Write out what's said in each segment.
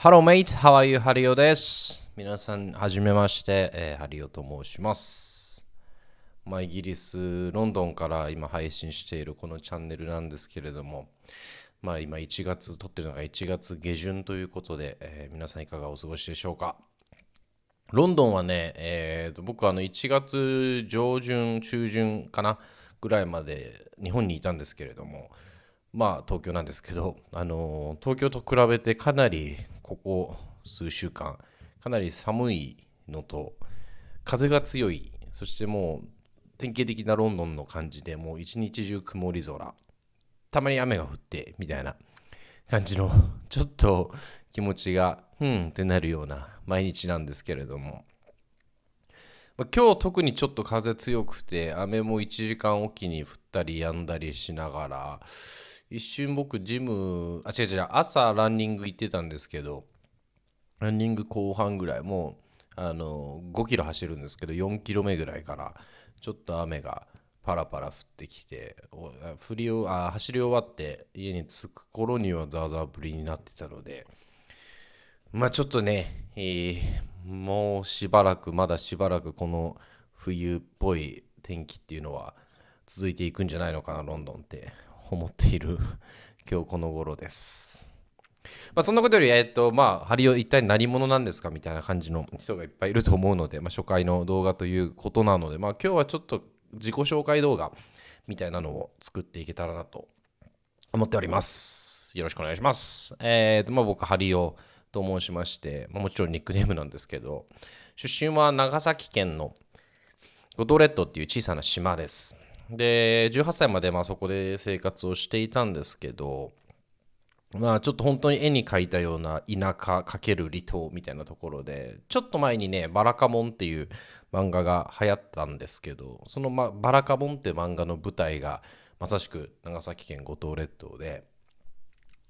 Hello mate, how are you? ハリオです。皆さん、はじめまして、ハリオと申します。イギリス、ロンドンから今配信しているこのチャンネルなんですけれども、今1月、撮ってるのが1月下旬ということで、皆さんいかがお過ごしでしょうか。ロンドンはね、僕は1月上旬、中旬かなぐらいまで日本にいたんですけれども、東京なんですけど、東京と比べてかなりここ数週間かなり寒いのと風が強い、そしてもう典型的なロンドンの感じで、もう一日中曇り空、たまに雨が降ってみたいな感じのちょっと気持ちがってなるような毎日なんですけれども、今日特にちょっと風強くて雨も1時間おきに降ったり止んだりしながら、一瞬僕ジム違う違う、朝ランニング行ってたんですけど、ランニング後半ぐらい、もう5キロ走るんですけど、4キロ目ぐらいからちょっと雨がパラパラ降ってきて、走り終わって家に着く頃にはザーザー降りになってたので、ちょっとね、もうまだしばらくこの冬っぽい天気っていうのは続いていくんじゃないのかな、ロンドンって思っている今日この頃です。そんなことより、ハリオ一体何者なんですかみたいな感じの人がいっぱいいると思うので、初回の動画ということなので、今日はちょっと自己紹介動画みたいなのを作っていけたらなと思っております。よろしくお願いします。僕、ハリオと申しまして、もちろんニックネームなんですけど、出身は長崎県の五島列島っていう小さな島です。で、18歳までそこで生活をしていたんですけど、ちょっと本当に絵に描いたような田舎×離島みたいなところで、ちょっと前にね、バラカモンっていう漫画が流行ったんですけど、その、バラカモンって漫画の舞台がまさしく長崎県五島列島で、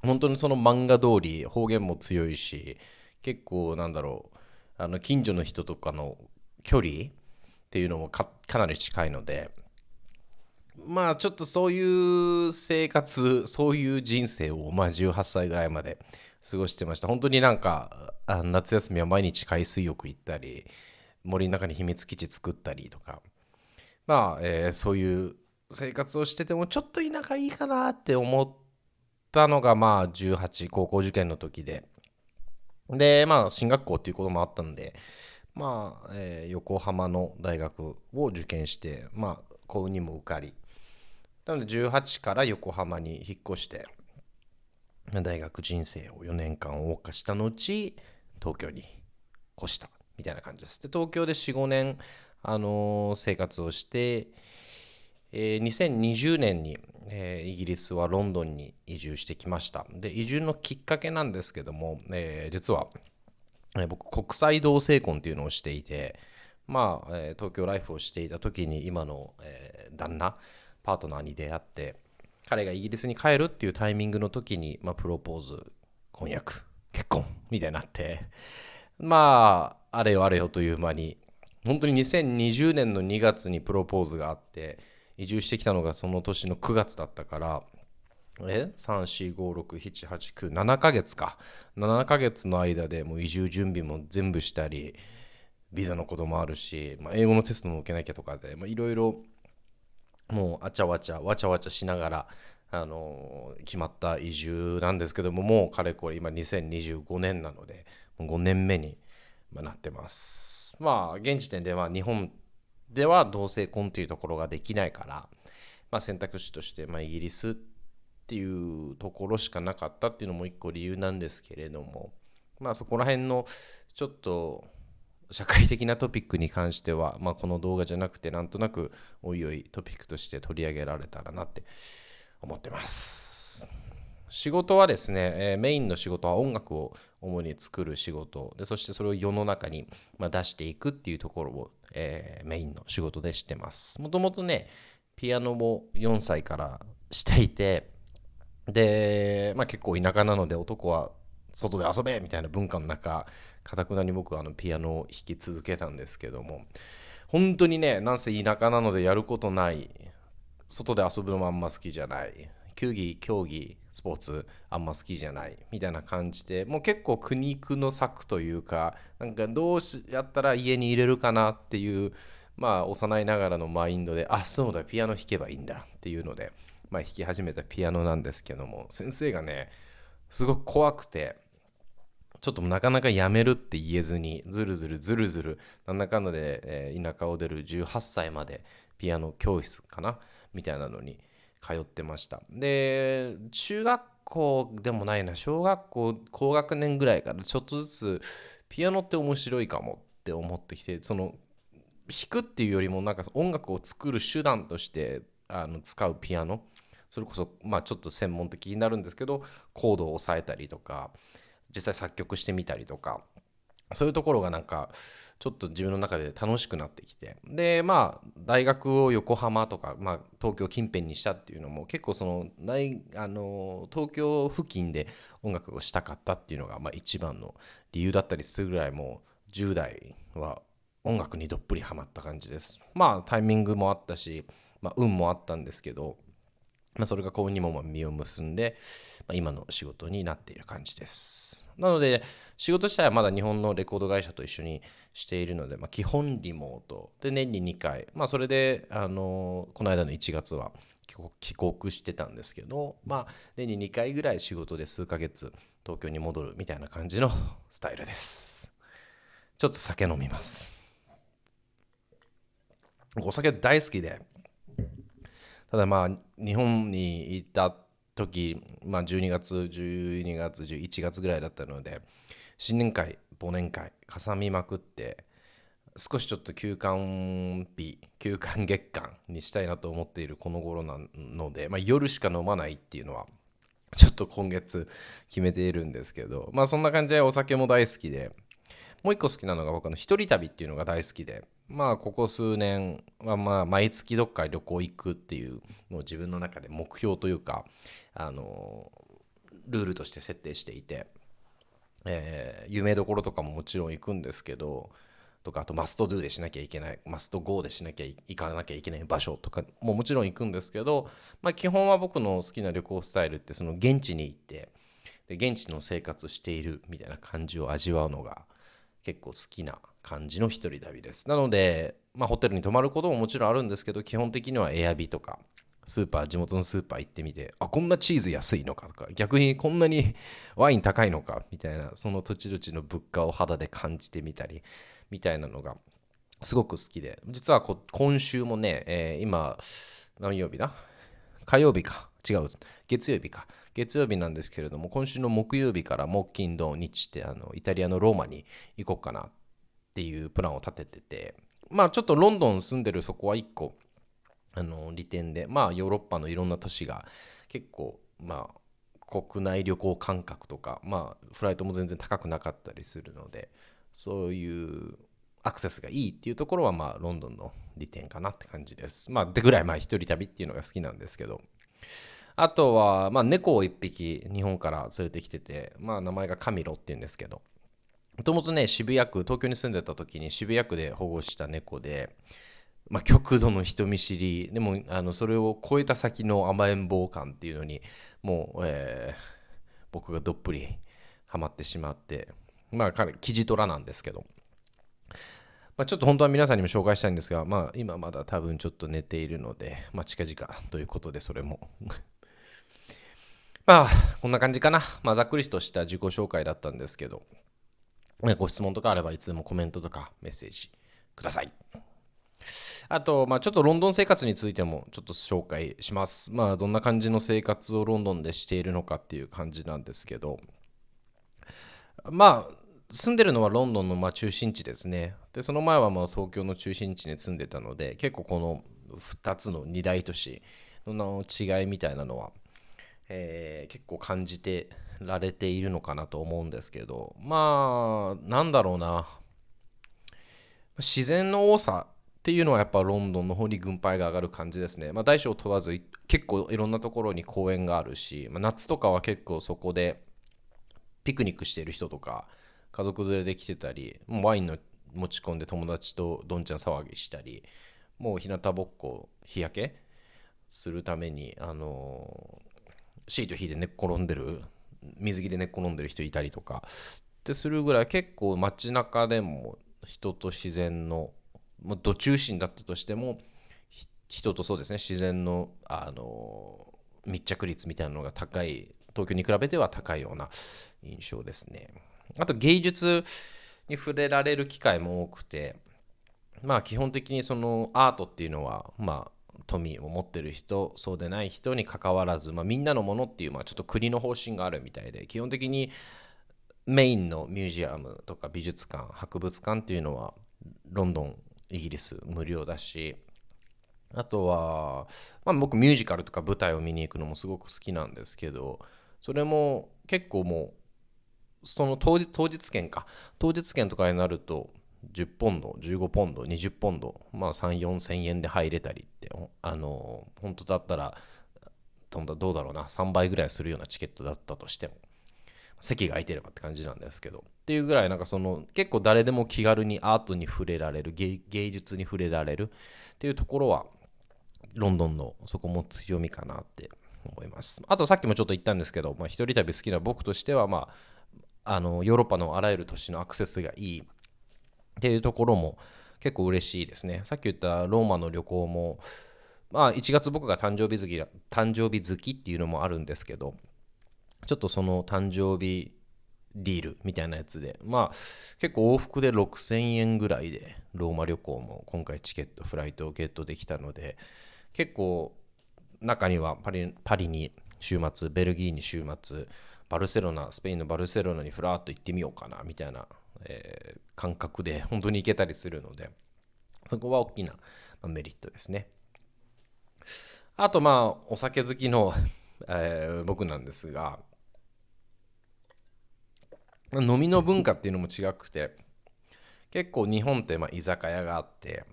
本当にその漫画通り方言も強いし、結構近所の人とかの距離っていうのもかなり近いので、ちょっとそういう生活、そういう人生を18歳ぐらいまで過ごしてました。本当に夏休みは毎日海水浴行ったり、森の中に秘密基地作ったりとか、そういう生活をしててもちょっと田舎いいかなって思ったのが18、高校受験の時で、進学校っていうこともあったんで、横浜の大学を受験して、幸運にも受かり、なので18から横浜に引っ越して、大学人生を4年間謳歌した後、東京に越したみたいな感じです。で、東京で4、5年、生活をして、2020年に、イギリスはロンドンに移住してきました。で、移住のきっかけなんですけども、実は、僕、国際同性婚っていうのをしていて、東京ライフをしていた時に今の、旦那、パートナーに出会って、彼がイギリスに帰るっていうタイミングの時に、プロポーズ、婚約、結婚みたいになって、あれよあれよという間に、本当に2020年の2月にプロポーズがあって、移住してきたのがその年の9月だったから、3、4、5、6、7、8、9、7ヶ月か。7ヶ月の間でもう移住準備も全部したり、ビザのこともあるし、英語のテストも受けなきゃとかで、いろいろもうわちゃわちゃしながら、決まった移住なんですけども、もうかれこれ今2025年なので、もう5年目になってます。現時点では日本では同性婚っていうところができないから、選択肢としてイギリスっていうところしかなかったっていうのも一個理由なんですけれども、そこら辺のちょっと社会的なトピックに関しては、この動画じゃなくてなんとなくおいおいトピックとして取り上げられたらなって思ってます。仕事はですね、メインの仕事は音楽を主に作る仕事で、そしてそれを世の中に出していくっていうところを、メインの仕事でしてます。もともとね、ピアノも4歳からしていて、で、結構田舎なので男は外で遊べみたいな文化の中、かたくなに僕はピアノを弾き続けたんですけども、本当にね、なんせ田舎なのでやることない、外で遊ぶのもあんま好きじゃない、球技競技スポーツあんま好きじゃないみたいな感じで、もう結構苦肉の策というか、なんかどうやったら家に入れるかなっていう、まあ幼いながらのマインドで、あ、そうだ、ピアノ弾けばいいんだっていうので、まあ弾き始めたピアノなんですけども、先生がね、すごく怖くて、ちょっとなかなかやめるって言えずに、ずるずるずるずる、なんだかんだで、田舎を出る18歳までピアノ教室かなみたいなのに通ってました。で、中学校でもないな、小学校高学年ぐらいからちょっとずつピアノって面白いかもって思ってきて、その弾くっていうよりもなんか音楽を作る手段として使うピアノ、それこそまあちょっと専門的になるんですけど、コードを押さえたりとか実際作曲してみたりとか、そういうところがなんかちょっと自分の中で楽しくなってきて、でまあ大学を横浜とか、まあ、東京近辺にしたっていうのも結構その東京付近で音楽をしたかったっていうのがまあ一番の理由だったりするぐらい、もう10代は音楽にどっぷりハマった感じです。まあタイミングもあったし、まあ、運もあったんですけど、まあ、それが幸運にも実を結んで、まあ、今の仕事になっている感じです。なので仕事自体はまだ日本のレコード会社と一緒にしているので、まあ、基本リモートで年に2回、まあ、それで、この間の1月は帰国してたんですけど、まあ、年に2回ぐらい仕事で数ヶ月東京に戻るみたいな感じのスタイルです。ちょっと酒飲みます。お酒大好きで、ただまあ日本に行った時、まあ、12月11月ぐらいだったので、新年会忘年会かさみまくって、少しちょっと休館月間にしたいなと思っているこの頃なので、まあ、夜しか飲まないっていうのはちょっと今月決めているんですけど、まあそんな感じでお酒も大好きで、もう一個好きなのが僕の一人旅っていうのが大好きで、まあここ数年はまあ毎月どっか旅行行くっていうのを自分の中で目標というか、あのルールとして設定していて、有名どころとかももちろん行くんですけど、とかあとマストドゥでしなきゃいけない、マストゴーでしなきゃ行かなきゃいけない場所とかももちろん行くんですけど、まあ、基本は僕の好きな旅行スタイルってその現地に行って、で現地の生活しているみたいな感じを味わうのが結構好きな感じの一人旅です。なので、まあ、ホテルに泊まることももちろんあるんですけど、基本的にはエアビとか地元のスーパー行ってみて、あ、こんなチーズ安いのかとか、逆にこんなにワイン高いのかみたいな、その土地土地の物価を肌で感じてみたりみたいなのがすごく好きで、実は今週もね、今何曜日だ、火曜日か、違う、月曜日か、月曜日なんですけれども、今週の木曜日から木金土日ってイタリアのローマに行こうかなっていうプランを立ててて、まあちょっとロンドン住んでるそこは1個利点で、まあヨーロッパのいろんな都市が結構まあ国内旅行感覚とか、まあフライトも全然高くなかったりするので、そういうアクセスがいいっていうところはまあロンドンの利点かなって感じです。まあでぐらいまあ一人旅っていうのが好きなんですけど、あとはまあ猫を一匹日本から連れてきてて、まあ名前がカミロっていうんですけど、もともとね渋谷区、東京に住んでた時に渋谷区で保護した猫で、まあ、極度の人見知りでもそれを超えた先の甘えん坊感っていうのにもう、僕がどっぷりハマってしまって、まあ彼キジトラなんですけど、まあ、ちょっと本当は皆さんにも紹介したいんですが、まあ、今まだ多分ちょっと寝ているので、まあ、近々ということでそれもまあこんな感じかな。まあざっくりとした自己紹介だったんですけど、ご質問とかあればいつでもコメントとかメッセージください。あと、まあ、ちょっとロンドン生活についてもちょっと紹介します。まあ、どんな感じの生活をロンドンでしているのかっていう感じなんですけど、まあ、住んでるのはロンドンのまあ中心地ですね。で、その前はまあ東京の中心地に住んでたので、結構この2つの二大都市の違いみたいなのは、結構感じてられているのかなと思うんですけど、まあ、なんだろうな。自然の多さっていうのはやっぱロンドンの方に軍配が上がる感じですね。まあ、大小問わず結構いろんなところに公園があるし、まあ、夏とかは結構そこでピクニックしてる人とか家族連れで来てたり、もうワインの持ち込んで友達とどんちゃん騒ぎしたり、もう日向ぼっこ日焼けするためにシート引いて寝っ転んでる、水着で寝っ転んでる人いたりとかってするぐらい、結構街中でも人と自然の、ど中心だったとしても、人とそうですね、自然の、密着率みたいなのが高い、東京に比べては高いような印象ですね。あと芸術に触れられる機会も多くて、基本的にそのアートっていうのは、富を持ってる人、そうでない人に関わらず、みんなのものっていう、ちょっと国の方針があるみたいで、基本的にメインのミュージアムとか美術館、博物館っていうのはロンドン、イギリス無料だし、あとは、僕ミュージカルとか舞台を見に行くのもすごく好きなんですけど、それも結構もうその当日券とかになると10ポンド、15ポンド、20ポンド、3、4千円で入れたりって、本当だったらどうだろうな、3倍ぐらいするようなチケットだったとしても、席が空いてればって感じなんですけど、っていうぐらいなんかその結構誰でも気軽にアートに触れられる、芸術に触れられるっていうところはロンドンのそこも強みかなって思います。あとさっきもちょっと言ったんですけど、一人旅好きな僕としては、ヨーロッパのあらゆる都市のアクセスがいいっていうところも結構嬉しいですね。さっき言ったローマの旅行も、1月僕が誕生日好きっていうのもあるんですけど、ちょっとその誕生日ディールみたいなやつで、結構往復で6000円ぐらいでローマ旅行も今回チケットフライトをゲットできたので、結構中にはパリに週末、ベルギーに週末、スペインのバルセロナにフラーっと行ってみようかなみたいな、感覚で本当に行けたりするので、そこは大きなメリットですね。あとお酒好きの、僕なんですが、飲みの文化っていうのも違くて、結構日本って居酒屋があって、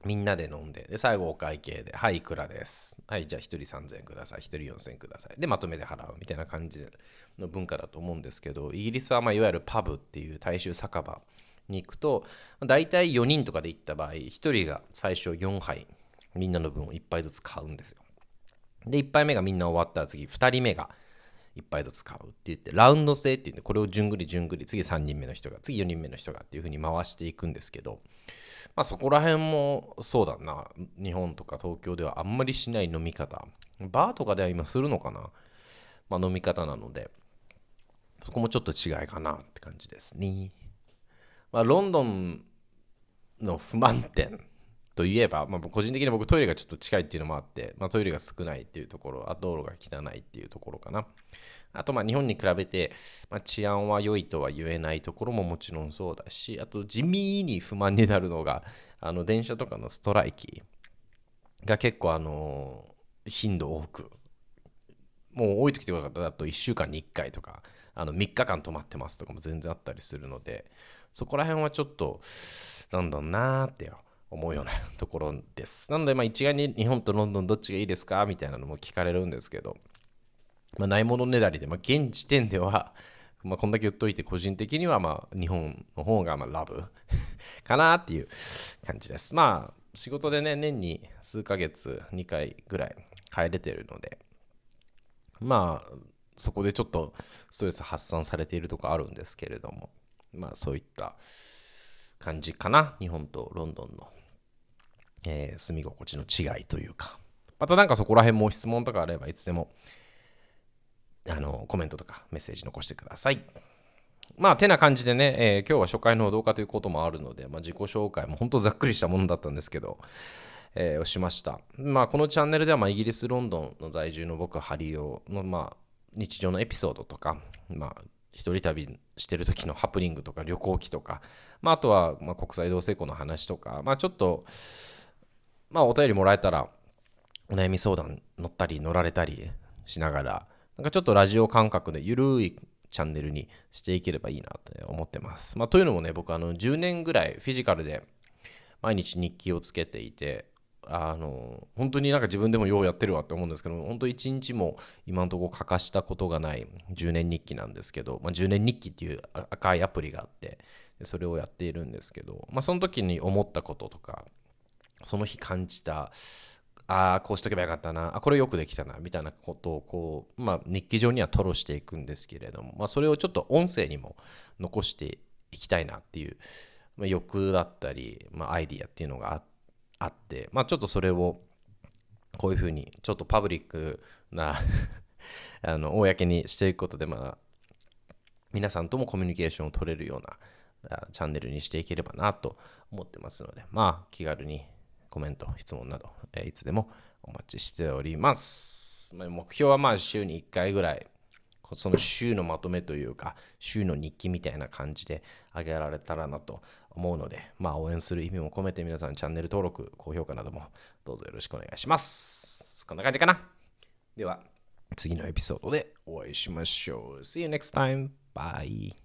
みんなで飲んで、最後お会計で、はい、いくらです。はい、じゃあ1人3000円ください、1人4000円ください。で、まとめて払うみたいな感じの文化だと思うんですけど、イギリスはいわゆるパブっていう大衆酒場に行くと、大体4人とかで行った場合、1人が最初4杯、みんなの分を1杯ずつ買うんですよ。で、1杯目がみんな終わったら次、2人目が1杯ずつ買うって言って、ラウンド制って言って、これを順繰り、次3人目の人が、次4人目の人がっていう風に回していくんですけど、そこら辺もそうだな、日本とか東京ではあんまりしない飲み方、バーとかでは今するのかな、飲み方なので、そこもちょっと違いかなって感じですね。ロンドンの不満点といえば、個人的に僕トイレがちょっと近いっていうのもあって、トイレが少ないっていうところ、道路が汚いっていうところかな。あと日本に比べて、治安は良いとは言えないところももちろんそうだし、あと地味に不満になるのが、電車とかのストライキが結構頻度多く、もう多い時とかだと1週間に1回とか、3日間止まってますとかも全然あったりするので、そこら辺はちょっと、なんだろうなーって思うようなところです。なので、一概に日本とロンドンどっちがいいですかみたいなのも聞かれるんですけど、ないものねだりで、現時点では、こんだけ言っといて、個人的には日本の方がラブかなっていう感じです。仕事でね、年に数ヶ月、2回ぐらい帰れてるので、そこでちょっとストレス発散されているとこあるんですけれども、そういった感じかな、日本とロンドンの、住み心地の違いというか。またなんかそこら辺も質問とかあればいつでもコメントとかメッセージ残してください。てな感じでね、今日は初回の動画ということもあるので、自己紹介も本当ざっくりしたものだったんですけど、をしました。このチャンネルではイギリス・ロンドンの在住の僕、ハリオの日常のエピソードとか、一人旅してる時のハプニングとか旅行記とか、あとは国際同性婚の話とか、ちょっと、お便りもらえたらお悩み相談乗られたりしながら、なんかちょっとラジオ感覚でゆるいチャンネルにしていければいいなと思ってます。というのもね、僕10年ぐらいフィジカルで毎日日記をつけていて、本当になんか自分でもようやってるわって思うんですけど、本当一日も今のところ欠かしたことがない10年日記なんですけど、10年日記っていう赤いアプリがあって、それをやっているんですけど、その時に思ったこととか、その日感じたああ、こうしとけばよかったな、これよくできたな、みたいなことを日記上には吐露していくんですけれども、それをちょっと音声にも残していきたいなっていう、欲だったり、アイディアっていうのがあって、ちょっとそれをこういうふうにちょっとパブリックな公にしていくことで、皆さんともコミュニケーションを取れるようなチャンネルにしていければなと思ってますので、気軽にコメント、質問など、いつでもお待ちしております。目標は週に1回ぐらい、その週のまとめというか、週の日記みたいな感じで上げられたらなと思うので、応援する意味も込めて皆さんチャンネル登録、高評価などもどうぞよろしくお願いします。こんな感じかな。では、次のエピソードでお会いしましょう。See you next time. Bye.